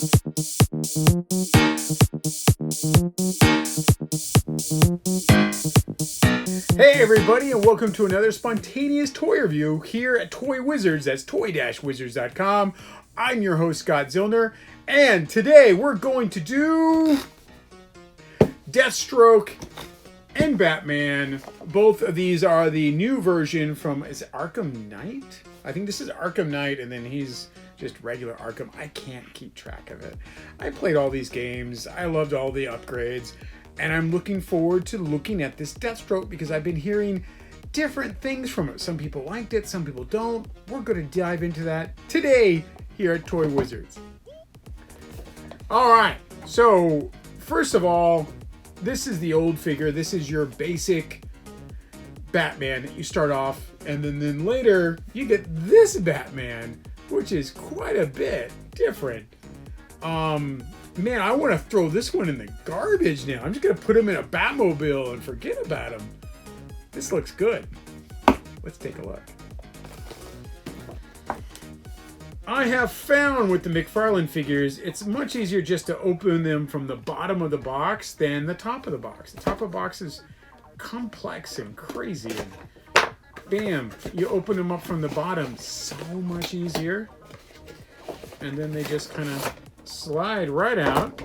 Hey everybody, and welcome to another spontaneous toy review here at Toy Wizards. That's toy-wizards.com. I'm your host, Scott Zillner, and today we're going to do Deathstroke and Batman. Both of these are the new version from, is it Arkham Knight? I think this is Arkham Knight, and then he's just regular Arkham. I can't keep track of it. I played all these games. I loved all the upgrades. And I'm looking forward to looking at this Deathstroke because I've been hearing different things from it. Some people liked it, some people don't. We're going to dive into that today here at Toy Wizards. All right, so first of all, this is the old figure. This is your basic Batman that you start off, and then later you get this Batman, which is quite a bit different. Man, I want to throw this one in the garbage now. I'm just going to put him in a Batmobile and forget about him. This looks good. Let's take a look. I have found with the McFarlane figures, it's much easier just to open them from the bottom of the box than the top of the box. The top of the box is complex and crazy. And bam, you open them up from the bottom, so much easier. And then they just kind of slide right out.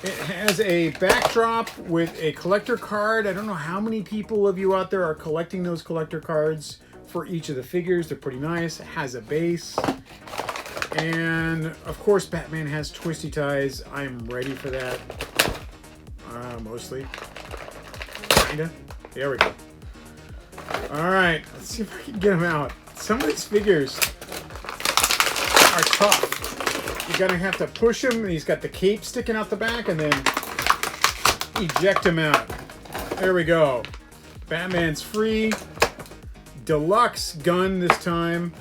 It has a backdrop with a collector card. I don't know how many people of you out there are collecting those collector cards for each of the figures. They're pretty nice. It has a base. And of course, Batman has twisty ties. I'm ready for that. Mostly. Kinda. There we go. Alright, let's see if I can get them out. Some of these figures are tough. You're gonna have to push him, and he's got the cape sticking out the back, and then eject him out. There we go. Batman's free. Deluxe gun this time.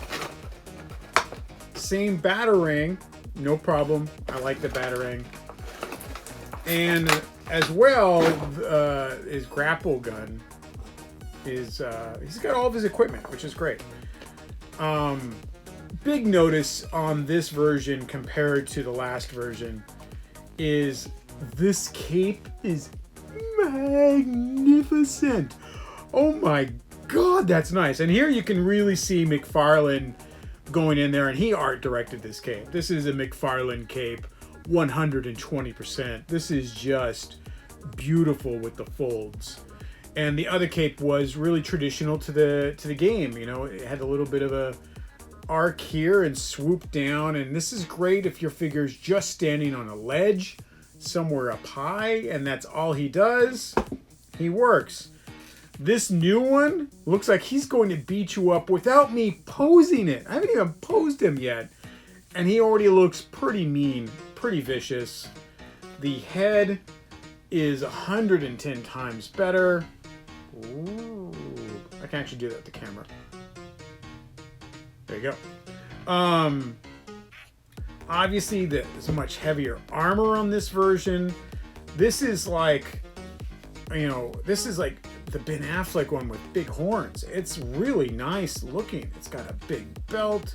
Same Batarang. No problem. I like the Batarang. And as well, his grapple gun is, he's got all of his equipment, which is great. Big notice on this version compared to the last version is this cape is magnificent. Oh my god, that's nice. And here you can really see McFarlane going in there, and he art directed this cape. This is a McFarlane cape 120%. This is just beautiful with the folds. And the other cape was really traditional to the game. You know, it had a little bit of a arc here and swoop down, and this is great if your figure's just standing on a ledge somewhere up high and that's all he does. He works. This new one looks like he's going to beat you up without me posing it. I haven't even posed him yet, and he already looks pretty mean, pretty vicious. The head is 110 times better. Ooh, I can actually do that with the camera. There you go. Obviously there's much heavier armor on this version. This is like, you know, this is like the Ben Affleck one with big horns. It's really nice looking. It's got a big belt.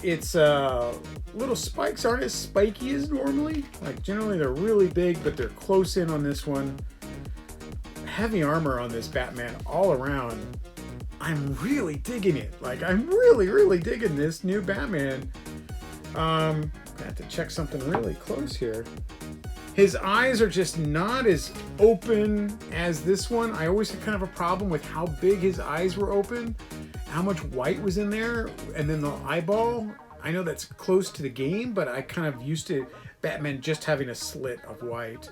Its little spikes aren't as spiky as normally. Like generally they're really big, but they're close in on this one. Heavy armor on this Batman all around. I'm really digging it. Like, I'm really digging this new Batman. I have to check something really close here. His eyes are just not as open as this one. I always had kind of a problem with how big his eyes were open, how much white was in there, and then the eyeball. I know that's close to the game, but I kind of used to Batman just having a slit of white.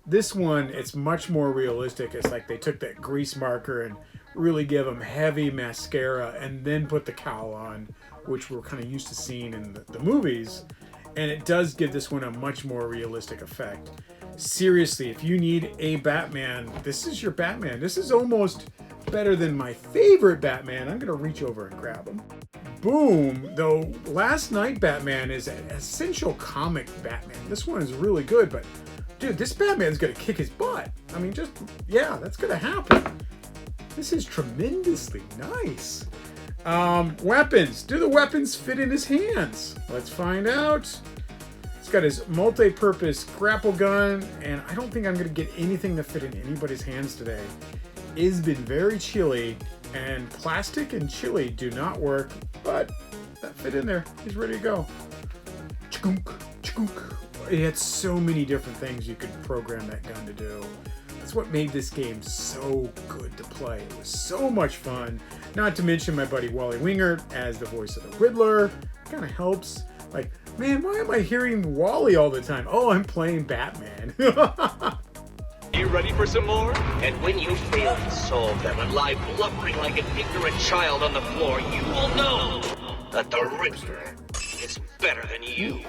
This one, it's much more realistic. It's like they took that grease marker and really give him heavy mascara and then put the cowl on, which we're kind of used to seeing in the movies. And it does give this one a much more realistic effect. Seriously, if you need a Batman, this is your Batman. This is almost better than my favorite Batman. I'm gonna reach over and grab him. Boom! Though Last Night Batman is an essential comic Batman. This one is really good, but dude, this Batman's gonna kick his butt. I mean, just, yeah, that's gonna happen. This is tremendously nice. Weapons. Do the weapons fit in his hands? Let's find out. He's got his multi-purpose grapple gun, and I don't think I'm going to get anything to fit in anybody's hands today. It's been very chilly, and plastic and chili do not work, but that fit in there. He's ready to go. Chukunk, chukunk. It had so many different things you could program that gun to do. That's what made this game so good to play. It was so much fun. Not to mention my buddy Wally Wingert as the voice of the Riddler. Kind of helps. Like, man, why am I hearing Wally all the time? Oh, I'm playing Batman. You ready for some more? And when you fail to solve them and lie blubbering like an ignorant child on the floor, you will know that the Riddler is better than you.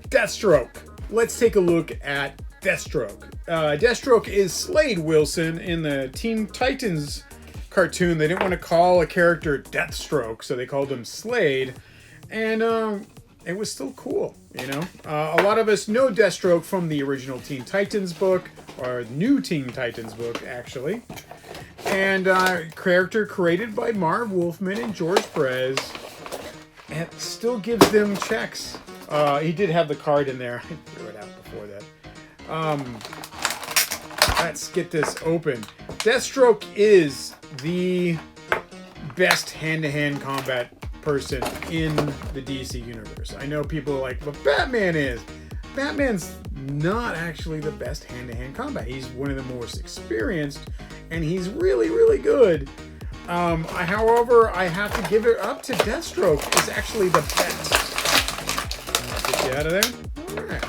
Deathstroke. Let's take a look at Deathstroke. Deathstroke is Slade Wilson in the Teen Titans cartoon. They didn't want to call a character Deathstroke, so they called him Slade. And it was still cool, you know? A lot of us know Deathstroke from the original Teen Titans book, or new Teen Titans book, actually. And character created by Marv Wolfman and George Perez. And it still gives them checks. He did have the card in there. I threw it out before that. Let's get this open. Deathstroke is the best hand-to-hand combat person in the DC universe. I know people are like, but Batman is. Batman's not actually the best hand-to-hand combat. He's one of the most experienced, and he's really, really good. However, I have to give it up to Deathstroke. It's actually the best. Get you out of there. All right.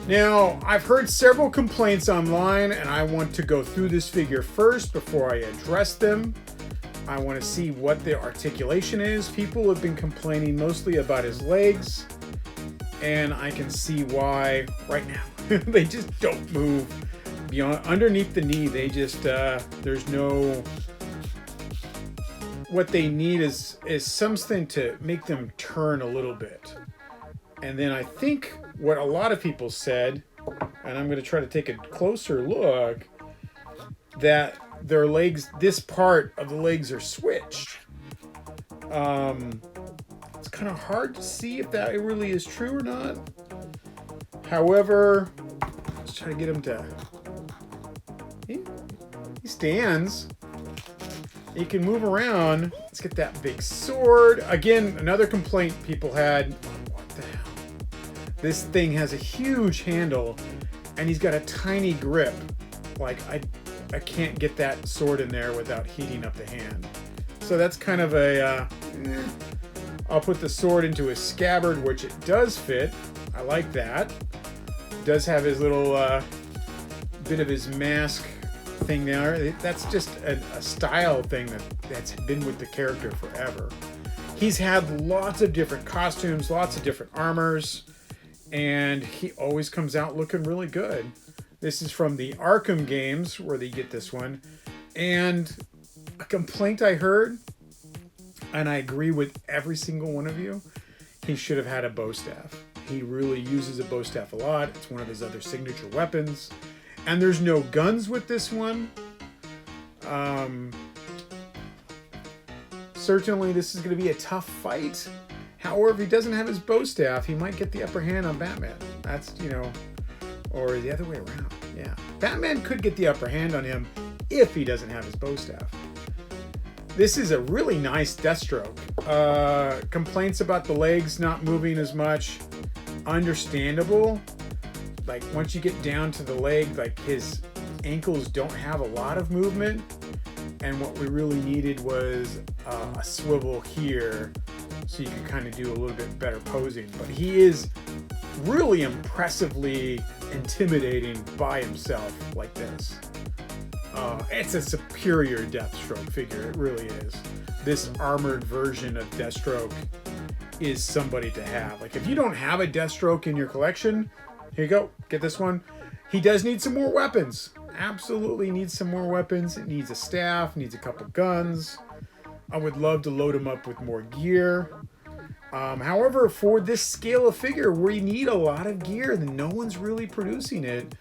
Now, I've heard several complaints online, and I want to go through this figure first before I address them. I want to see what the articulation is. People have been complaining mostly about his legs, and I can see why right now. They just don't move beyond underneath the knee. They just there's no. What they need is something to make them turn a little bit. And then I think what a lot of people said, and I'm going to try to take a closer look, that their legs, this part of the legs are switched. It's kind of hard to see if that really is true or not. However, let's try to get him to... He stands. He can move around. Let's get that big sword. Again, another complaint people had. What the hell? This thing has a huge handle, and he's got a tiny grip. Like, I can't get that sword in there without heating up the hand. So that's kind of a... I'll put the sword into a scabbard, which it does fit. I like that. It does have his little bit of his mask thing there. That's just a style thing that's been with the character forever. He's had lots of different costumes, lots of different armors, and he always comes out looking really good. This is from the Arkham games where they get this one. And a complaint I heard, and I agree with every single one of you, he should have had a bow staff. He really uses a bow staff a lot. It's one of his other signature weapons. And there's no guns with this one. Certainly this is going to be a tough fight. However, if he doesn't have his bow staff, he might get the upper hand on Batman. That's, you know, or the other way around. Yeah. Batman could get the upper hand on him if he doesn't have his bow staff. This is a really nice Deathstroke. Complaints about the legs not moving as much. Understandable. Like, once you get down to the leg, like, his ankles don't have a lot of movement. And what we really needed was a swivel here so you can kind of do a little bit better posing. But he is really impressively intimidating by himself like this. It's a superior Deathstroke figure. It really is. This armored version of Deathstroke is somebody to have. Like, if you don't have a Deathstroke in your collection, here you go. Get this one. He does need some more weapons. Absolutely needs some more weapons. It needs a staff, needs a couple guns. I would love to load him up with more gear. However, for this scale of figure, we need a lot of gear. No one's really producing it.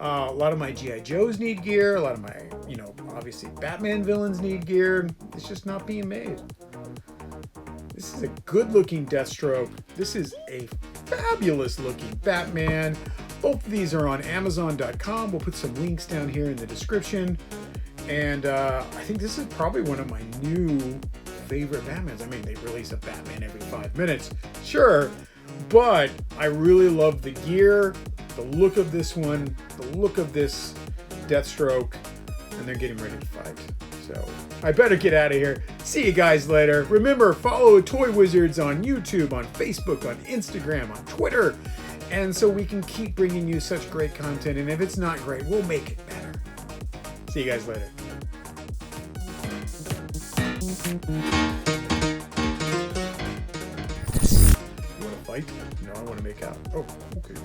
A lot of my G.I. Joes need gear. A lot of my, you know, obviously Batman villains need gear. It's just not being made. This is a good-looking Deathstroke. This is a fabulous-looking Batman. Both of these are on Amazon.com. We'll put some links down here in the description. And I think this is probably one of my new favorite Batmans. I mean, they release a Batman every 5 minutes. Sure. But I really love the gear, the look of this one, the look of this Deathstroke, and they're getting ready to fight. So I better get out of here. See you guys later. Remember, follow Toy Wizards on YouTube, on Facebook, on Instagram, on Twitter, and so we can keep bringing you such great content. And if it's not great, we'll make it better. See you guys later. You want to fight? No, I want to make out. Oh, okay.